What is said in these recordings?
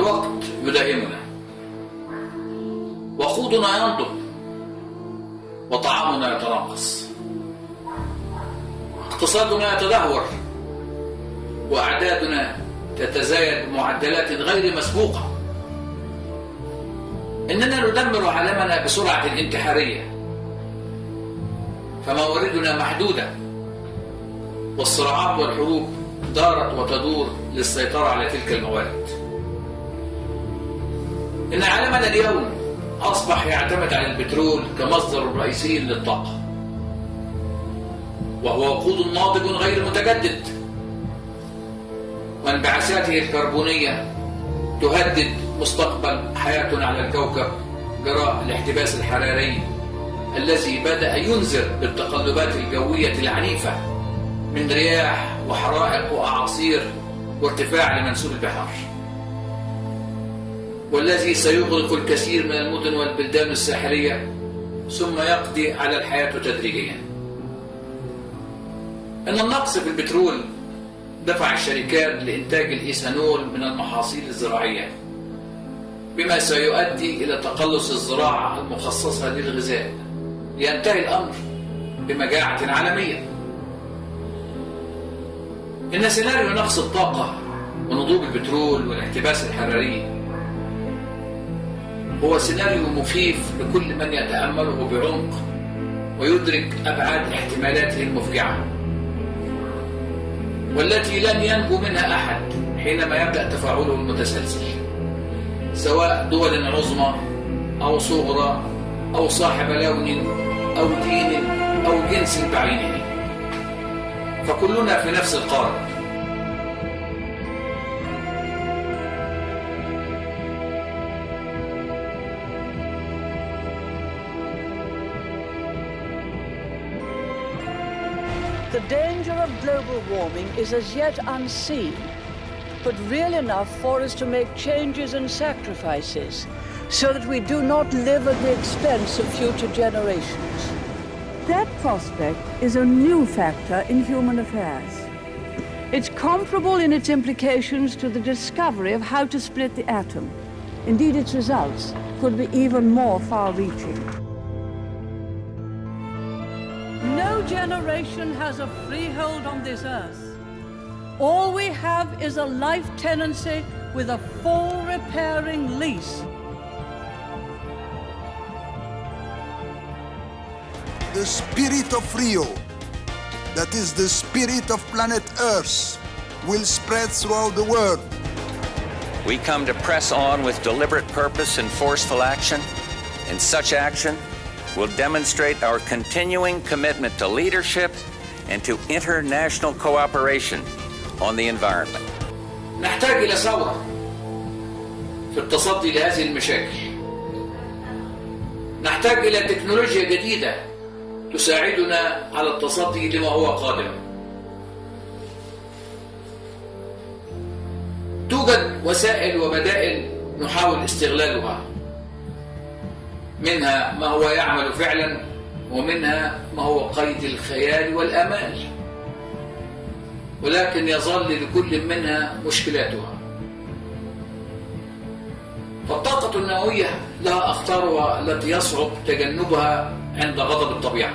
الوقت يداهمنا، وقودنا ينضب، وطعامنا يتناقص، اقتصادنا يتدهور، وأعدادنا تتزايد بمعدلات غير مسبوقة. إننا ندمر عالمنا بسرعة انتحارية، فمواردنا محدودة، والصراعات والحروب دارت وتدور للسيطرة على تلك الموارد. إن عالمنا اليوم أصبح يعتمد على البترول كمصدر رئيسي للطاقة، وهو وقود ناضج غير متجدد، وانبعاثاته الكربونية تهدد مستقبل حياتنا على الكوكب جراء الاحتباس الحراري الذي بدأ ينذر بالتقلبات الجوية العنيفة من رياح وحرائق وأعاصير وارتفاع لمنسوب البحار، والذي سيغرق الكثير من المدن والبلدان الساحلية ثم يقضي على الحياة تدريجيا. إن النقص في البترول دفع الشركات لإنتاج الإيثانول من المحاصيل الزراعية، بما سيؤدي إلى تقلص الزراعة المخصصة للغذاء، لينتهي الأمر بمجاعة عالمية. إن سيناريو نقص الطاقة ونضوب البترول والاحتباس الحراري هو سيناريو مخيف لكل من يتأمله بعمق ويدرك أبعاد احتمالاته المفجعة، والتي لن ينجو منها أحد حينما يبدأ تفاعله المتسلسل، سواء دول عظمى أو صغرى أو صاحب لون أو دين أو جنس بعينه، فكلنا في نفس القارب. The danger of global warming is as yet unseen, but real enough for us to make changes and sacrifices so that we do not live at the expense of future generations. That prospect is a new factor in human affairs. It's comparable in its implications to the discovery of how to split the atom. Indeed, its results could be even more far-reaching. No generation has a freehold on this earth. All we have is a life tenancy with a full repairing lease. The spirit of Rio, that is the spirit of planet Earth, will spread throughout the world. We come to press on with deliberate purpose and forceful action, and such action will demonstrate our continuing commitment to leadership and to international cooperation on the environment. نحتاج إلى ثورة في التصدي لهذه المشاكل. نحتاج إلى تكنولوجيا جديدة تساعدنا على التصدي لما هو قادم. توجد وسائل وبدائل نحاول استغلالها، منها ما هو يعمل فعلا، ومنها ما هو قيد الخيال والآمال، ولكن يظل لكل منها مشكلاتها. فالطاقة النووية لها أخطارها التي يصعب تجنبها عند غضب الطبيعة،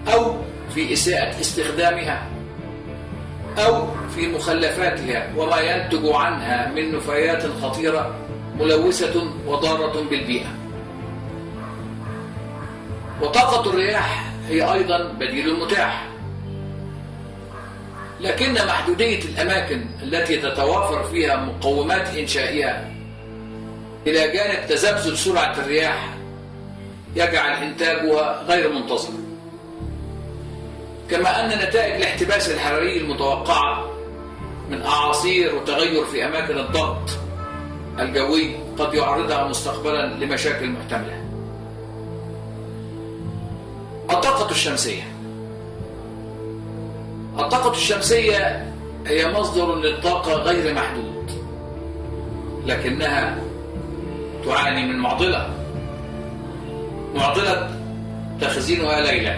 أو في إساءة استخدامها، أو في مخلفاتها وما ينتج عنها من نفايات خطيرة ملوثة وضارة بالبيئة. وطاقة الرياح هي أيضا بديل متاح، لكن محدودية الأماكن التي تتوافر فيها مقومات إنشائها إلى جانب تذبذب سرعة الرياح يجعل إنتاجها غير منتظم. كما أن نتائج الاحتباس الحراري المتوقعة من أعاصير وتغير في أماكن الضغط الجوي قد يعرضها مستقبلا لمشاكل محتملة. الطاقة الشمسية. الطاقة الشمسية هي مصدر للطاقة غير محدود، لكنها تعاني من معضلة تخزينها ليلا.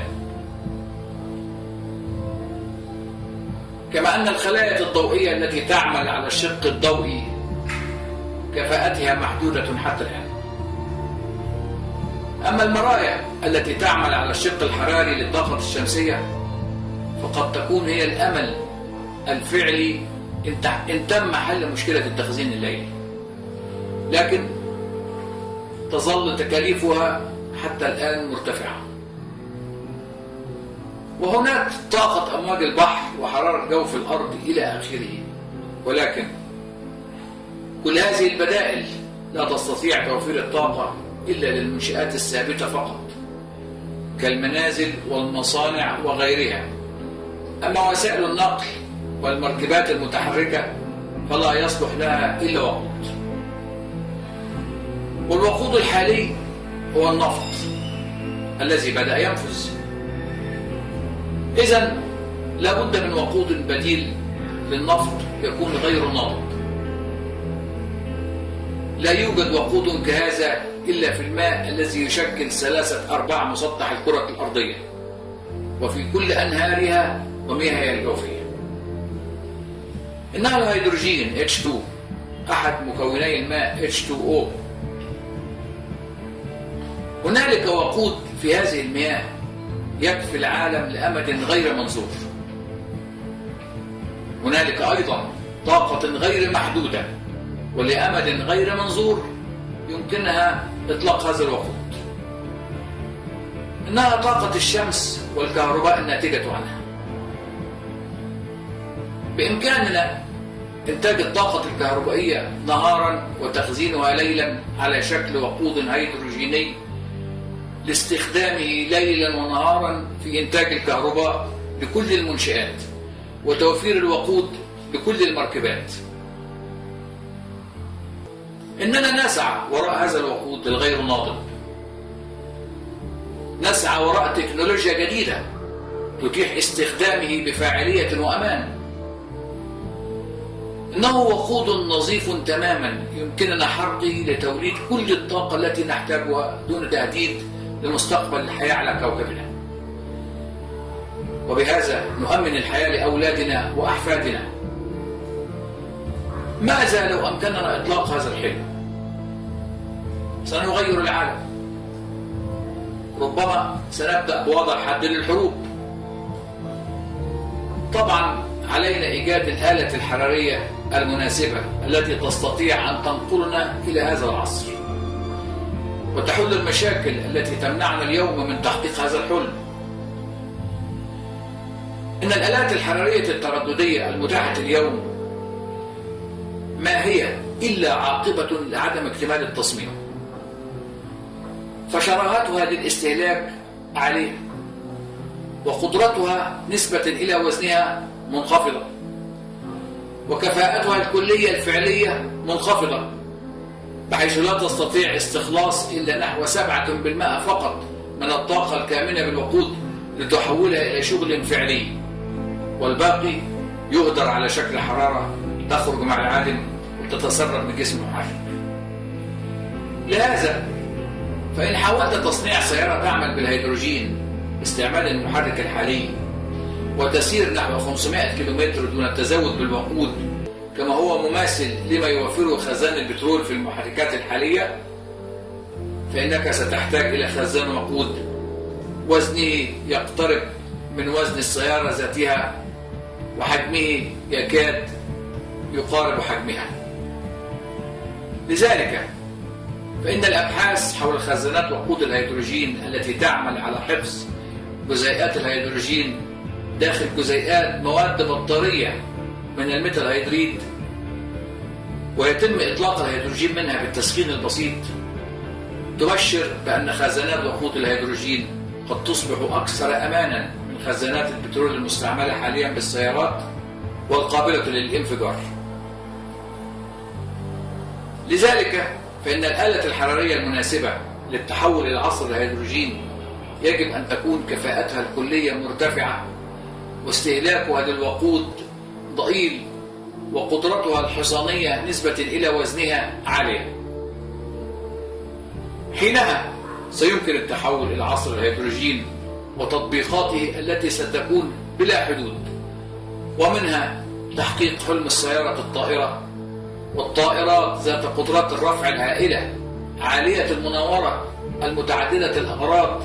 كما أن الخلايا الضوئية التي تعمل على الشق الضوئي كفاءتها محدودة حتى الآن. أما المرايا التي تعمل على الشق الحراري للطاقة الشمسية فقد تكون هي الأمل الفعلي إن تم حل مشكلة التخزين الليلي، لكن تظل تكاليفها حتى الآن مرتفعة. وهناك طاقة أمواج البحر وحرارة جوف الأرض إلى آخره، ولكن كل هذه البدائل لا تستطيع توفير الطاقة إلا للمنشآت الثابتة فقط كالمنازل والمصانع وغيرها. أما وسائل النقل والمركبات المتحركة فلا يصلح لها إلا وقود، والوقود الحالي هو النفط الذي بدأ ينفذ. إذن لا بد من وقود بديل للنفط يكون غير ناضج. لا يوجد وقود كهذا إلا في الماء الذي يشكل 3/4 مسطح الكرة الأرضية وفي كل أنهارها ومياهها الجوفية. إنها الهيدروجين H2 أحد مكوني الماء H2O. هنالك وقود في هذه المياه يكفي العالم لأمد غير منظور. هنالك أيضا طاقة غير محدودة ولأمد غير منظور يمكنها إطلاق هذا الوقود. إنها طاقة الشمس والكهرباء الناتجة عنها. بإمكاننا إنتاج الطاقة الكهربائية نهارا وتخزينها ليلا على شكل وقود هيدروجيني لاستخدامه ليلا ونهارا في إنتاج الكهرباء لكل المنشآت وتوفير الوقود لكل المركبات. إننا نسعى وراء هذا الوقود الغير ناضج، نسعى وراء تكنولوجيا جديدة تتيح استخدامه بفاعلية وأمان. إنه وقود نظيف تماما يمكننا حرقه لتوليد كل الطاقة التي نحتاجها دون تهديد لمستقبل الحياة على كوكبنا، وبهذا نؤمن الحياة لأولادنا وأحفادنا. ماذا لو أمكننا إطلاق هذا الحلم؟ سنغير العالم. ربما سنبدأ بوضع حد للحروب. طبعا علينا إيجاد الآلة الحرارية المناسبة التي تستطيع أن تنقلنا إلى هذا العصر وتحل المشاكل التي تمنعنا اليوم من تحقيق هذا الحلم. إن الآلات الحرارية الترددية المتاحة اليوم ما هي إلا عاقبة لعدم اكتمال التصميم، فشراهاتها للاستهلاك عالية وقدرتها نسبة إلى وزنها منخفضة وكفاءتها الكلية الفعلية منخفضة، بحيث لا تستطيع استخلاص إلا نحو 7% فقط من الطاقة الكامنة بالوقود لتحولها إلى شغل فعلي، والباقي يهدر على شكل حرارة تخرج مع العادم وتتسرب من جسم المحرك. لهذا فإن حاولت تصنيع سيارة تعمل بالهيدروجين باستعمال المحرك الحالي وتسير نحو 500 كيلومتر دون التزود بالوقود كما هو مماثل لما يوفره خزان البترول في المحركات الحالية، فإنك ستحتاج إلى خزان وقود وزنه يقترب من وزن السيارة ذاتها وحجمه يكاد يقارب حجمها. لذلك فإن الأبحاث حول خزانات وقود الهيدروجين التي تعمل على حفظ جزيئات الهيدروجين داخل جزيئات مواد بطارية من الميتال هيدريد ويتم إطلاق الهيدروجين منها بالتسخين البسيط تبشر بأن خزانات وقود الهيدروجين قد تصبح أكثر أمانا من خزانات البترول المستعملة حاليا بالسيارات والقابلة للانفجار. لذلك فإن الآلة الحرارية المناسبة للتحول إلى عصر الهيدروجين يجب أن تكون كفاءتها الكلية مرتفعة واستهلاكها للوقود ضئيل وقدرتها الحصانية نسبة إلى وزنها عالية. حينها سيمكن التحول إلى عصر الهيدروجين وتطبيقاته التي ستكون بلا حدود، ومنها تحقيق حلم السيارة الطائرة والطائرات ذات قدرات الرفع الهائلة عالية المناورة المتعددة الأغراض،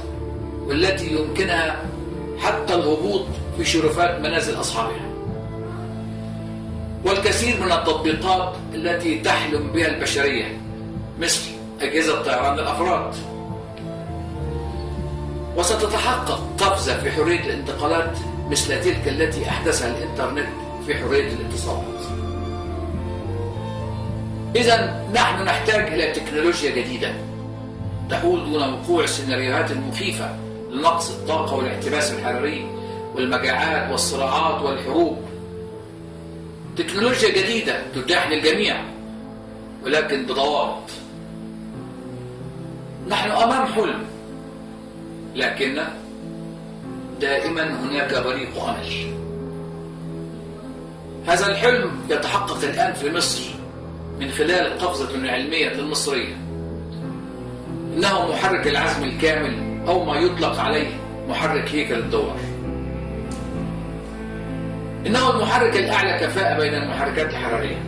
والتي يمكنها حتى الهبوط في شرفات منازل أصحابها، والكثير من التطبيقات التي تحلم بها البشرية مثل أجهزة طيران الأفراد. وستتحقق قفزة في حرية الانتقالات مثل تلك التي أحدثها الإنترنت في حرية الاتصالات. إذن نحن نحتاج إلى تكنولوجيا جديدة تحول دون وقوع السيناريوهات المخيفة لنقص الطاقة والاحتباس الحراري والمجاعات والصراعات والحروب. تكنولوجيا جديدة تتاح للجميع ولكن بضوابط. نحن أمام حلم، لكن دائما هناك بريق أمل. هذا الحلم يتحقق الآن في مصر من خلال القفزة العلمية المصرية. إنه محرك العزم الكامل، أو ما يطلق عليه محرك هيكل الدوار. إنه المحرك الأعلى كفاءة بين المحركات الحرارية.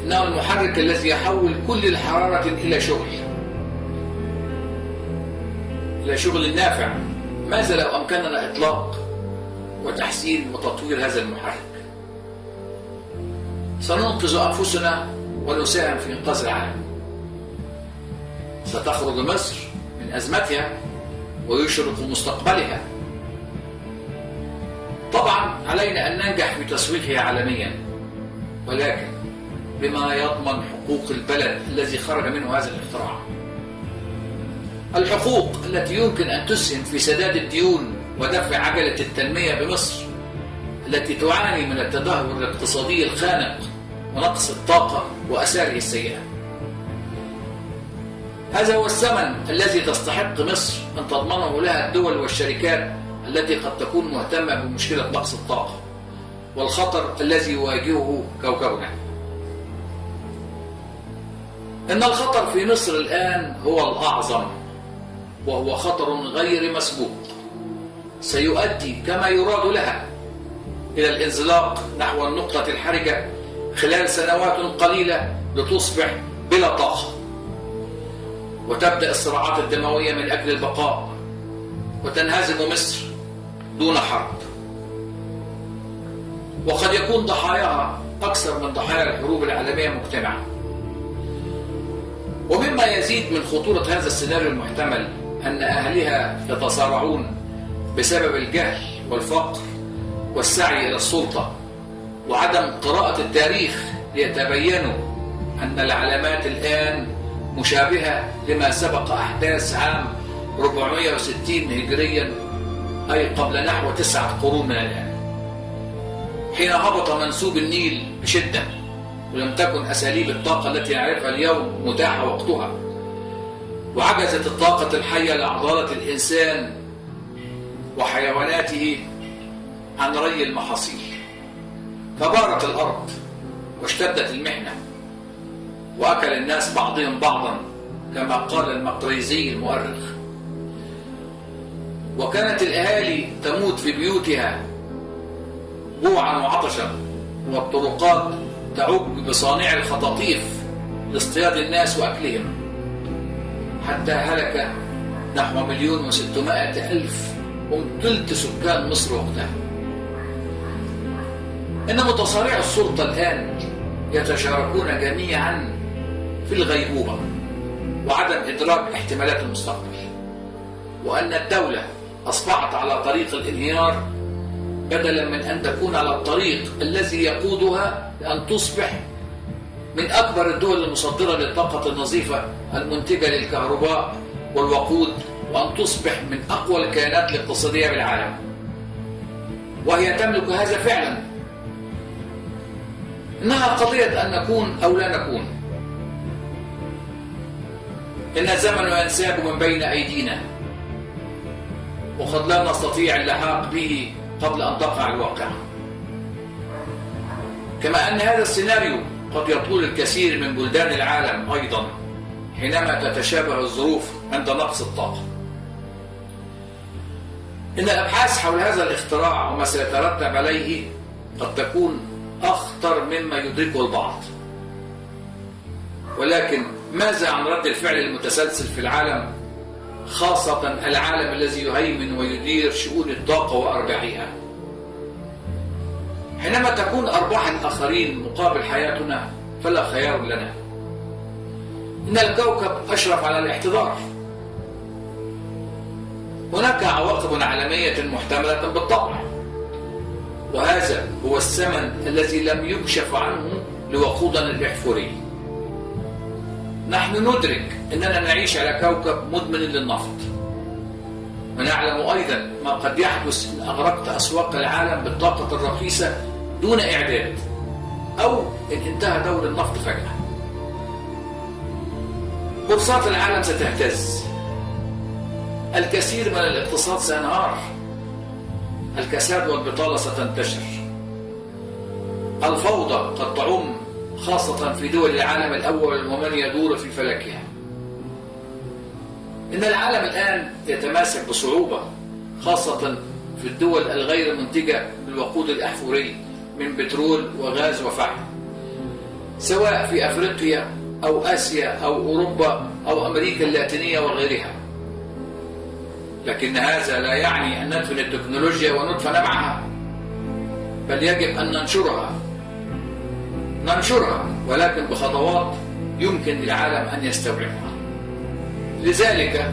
إنه المحرك الذي يحول كل حرارة إلى شغل نافع. ماذا لو أمكننا إطلاق وتحسين وتطوير هذا المحرك؟ سننقذ أنفسنا ونساهم في إنقاذ العالم. ستخرج مصر من أزمتها ويشرق مستقبلها. طبعا علينا أن ننجح في تسويقها عالميا، ولكن بما يضمن حقوق البلد الذي خرج منه هذا الاختراع. الحقوق التي يمكن أن تسهم في سداد الديون ودفع عجلة التنمية بمصر التي تعاني من التدهور الاقتصادي الخانق ونقص الطاقة وأثاره السيئة. هذا هو الثمن الذي تستحق مصر أن تضمنه لها الدول والشركات التي قد تكون مهتمة بمشكلة نقص الطاقة والخطر الذي يواجهه كوكبنا. إن الخطر في مصر الآن هو الأعظم، وهو خطر غير مسبوق سيؤدي كما يراد لها إلى الانزلاق نحو النقطة الحرجة خلال سنوات قليلة لتصبح بلا طاقة، وتبدأ الصراعات الدموية من أجل البقاء، وتنهزم مصر دون حرب. وقد يكون ضحاياها أكثر من ضحايا الحروب العالمية مجتمعة. ومما يزيد من خطورة هذا السيناريو المحتمل أن أهلها يتصارعون بسبب الجهل والفقر والسعي إلى السلطة وعدم قراءة التاريخ ليتبينوا أن العلامات الآن مشابهة لما سبق أحداث عام 460 هجريا، أي قبل نحو 9 قرون من الآن، حين هبط منسوب النيل بشدة ولم تكن أساليب الطاقة التي نعرفها اليوم متاحة وقتها، وعجزت الطاقة الحية لعضلات الإنسان وحيواناته عن ري المحاصيل، فبارت الأرض واشتدت المحنة وأكل الناس بعضهم بعضا كما قال المقريزي المؤرخ. وكانت الأهالي تموت في بيوتها جوعا وعطشا، والطرقات تعج بصانع الخطاطيف لاصطياد الناس وأكلهم، حتى هلك نحو 1,600,000 هم ثلث سكان مصر وقتها. إن متصارعي السلطة الآن يتشاركون جميعا في الغيبوبة وعدم إدراك احتمالات المستقبل، وأن الدولة أصبحت على طريق الانهيار بدلا من أن تكون على الطريق الذي يقودها لأن تصبح من أكبر الدول المصدرة للطاقة النظيفة المنتجة للكهرباء والوقود، وأن تصبح من أقوى الكيانات الاقتصادية بالعالم، وهي تملك هذا فعلا. إنها قضية أن نكون أو لا نكون. إن الزمن ينساب من بين أيدينا، وقد لا نستطيع اللحاق به قبل أن تقع الواقعة. كما أن هذا السيناريو قد يطول الكثير من بلدان العالم أيضا حينما تتشابه الظروف عند نقص الطاقة. إن الأبحاث حول هذا الاختراع وما سيترتب عليه قد تكون أخطر مما يدركه البعض. ولكن ماذا عن رد الفعل المتسلسل في العالم، خاصة العالم الذي يهيمن ويدير شؤون الطاقة وأرباحها؟ حينما تكون أرباح الآخرين مقابل حياتنا فلا خيار لنا. إن الكوكب أشرف على الاحتضار. هناك عواقب عالمية محتملة بالطبع، وهذا هو الثمن الذي لم يكشف عنه لوقودنا الإحفوري. نحن ندرك أننا نعيش على كوكب مدمن للنفط، ونعلم أيضا ما قد يحدث إن أغرقت أسواق العالم بالطاقة الرخيصة دون إعداد، أو إن انتهى دور النفط فجأة. بورصات العالم ستهتز، الكثير من الاقتصاد سينهار، الكساد والبطالة ستنتشر، الفوضى قد تعم خاصة في دول العالم الأول ومن يدور في فلكها. إن العالم الآن يتماسك بصعوبة، خاصة في الدول الغير منتجة للوقود الأحفوري من بترول وغاز وفحم، سواء في أفريقيا أو آسيا أو أوروبا أو أمريكا اللاتينية وغيرها. لكن هذا لا يعني أن ندفن التكنولوجيا وندفن معها، بل يجب أن ننشرها ولكن بخطوات يمكن للعالم أن يستوعبها. لذلك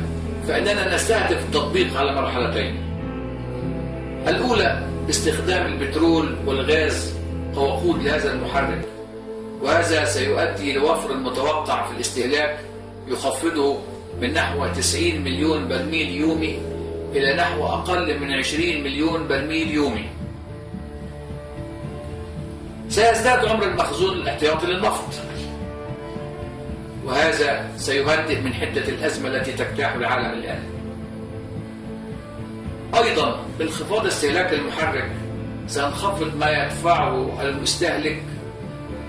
فإننا نستهدف التطبيق على مرحلتين: الأولى باستخدام البترول والغاز كوقود لهذا المحرك، وهذا سيؤدي لوفر متوقع في الاستهلاك يخفضه من نحو 90 مليون برميل يومي إلى نحو أقل من 20 مليون برميل يومي. سيزداد عمر المخزون الاحتياطي للنفط، وهذا سيهدئ من حدة الأزمة التي تجتاح العالم الآن. أيضا بانخفاض استهلاك المحرك سينخفض ما يدفعه المستهلك،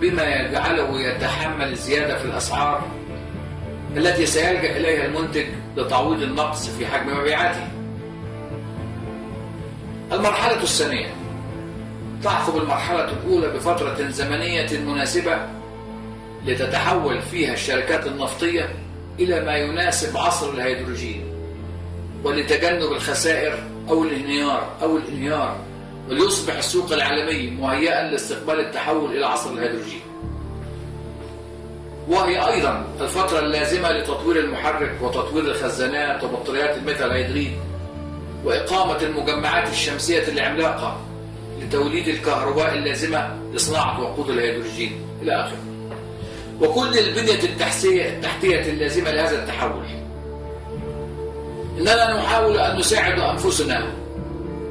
بما يجعله يتحمل الزيادة في الأسعار التي سيلجأ إليها المنتج لتعويض النقص في حجم مبيعاته. المرحلة الثانية تعقب المرحلة الأولى بفترة زمنية مناسبة لتتحول فيها الشركات النفطية إلى ما يناسب عصر الهيدروجين، ولتجنب الخسائر أو الانهيار، وليصبح السوق العالمي مهيئا لاستقبال التحول إلى عصر الهيدروجين. وهي أيضا الفترة اللازمة لتطوير المحرك وتطوير الخزانات وبطاريات الميثال هيدريد، وإقامة المجمعات الشمسية العملاقة لتوليد الكهرباء اللازمة لصناعة وقود الهيدروجين إلى آخره، وكل البنية التحتية اللازمة لهذا التحول. إننا نحاول أن نساعد أنفسنا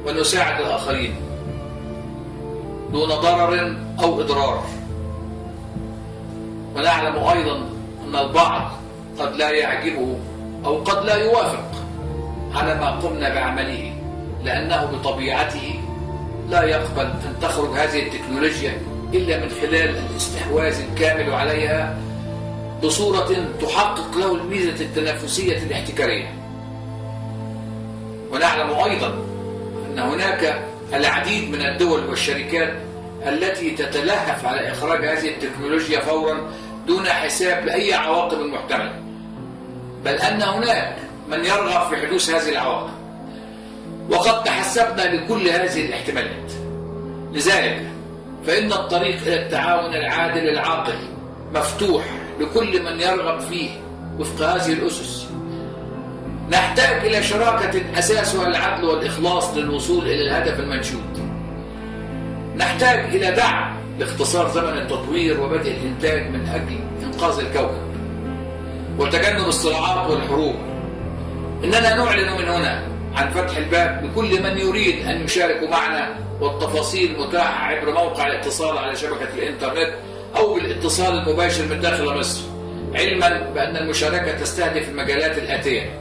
ونساعد الآخرين دون ضرر أو إضرار. ونعلم أيضا أن البعض قد لا يعجبه أو قد لا يوافق على ما قمنا بعمله، لأنه بطبيعته لا يقبل أن تخرج هذه التكنولوجيا إلا من خلال الاستحواذ الكامل عليها بصورة تحقق له الميزة التنافسية الاحتكارية. ونعلم أيضا أن هناك العديد من الدول والشركات التي تتلهف على إخراج هذه التكنولوجيا فورا دون حساب لأي عواقب محتملة، بل أن هناك من يرغب في حدوث هذه العواقب، وقد تحسبنا لكل هذه الاحتمالات. لذلك فإن الطريق إلى التعاون العادل العاقل مفتوح لكل من يرغب فيه وفق هذه الأسس. نحتاج إلى شراكة أساسها العدل والإخلاص للوصول إلى الهدف المنشود. نحتاج إلى دعم لاختصار زمن التطوير وبدء الإنتاج من أجل إنقاذ الكوكب وتجنب الصراعات والحروب. إننا نعلن من هنا عن فتح الباب لكل من يريد أن يشارك معنا، والتفاصيل متاحة عبر موقع الاتصال على شبكة الإنترنت أو بالاتصال المباشر من داخل مصر، علما بأن المشاركة تستهدف المجالات الآتية: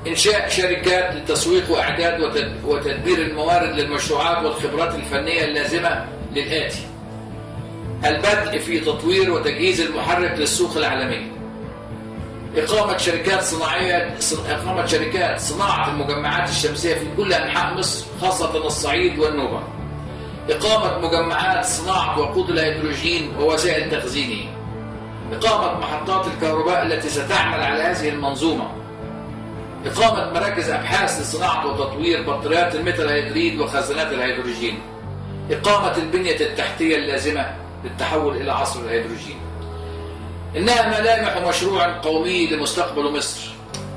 إنشاء شركات للتسويق وإعداد وتدبير الموارد للمشروعات والخبرات الفنية اللازمة للآتي: البدء في تطوير وتجهيز المحرك للسوق العالمي، إقامة شركات صناعة المجمعات الشمسية في كل أنحاء مصر خاصة الصعيد والنوبة، إقامة مجمعات صناعة وقود الهيدروجين ووسائل تخزينه، إقامة محطات الكهرباء التي ستعمل على هذه المنظومة، إقامة مراكز أبحاث لصناعة وتطوير بطاريات الميثيل هيدريد وخزانات الهيدروجين، إقامة البنية التحتية اللازمة للتحول إلى عصر الهيدروجين. إنها ملامح مشروع قومي لمستقبل مصر،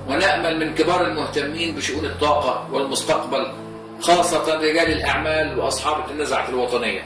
ونأمل من كبار المهتمين بشؤون الطاقة والمستقبل خاصة رجال الأعمال وأصحاب النزعة الوطنية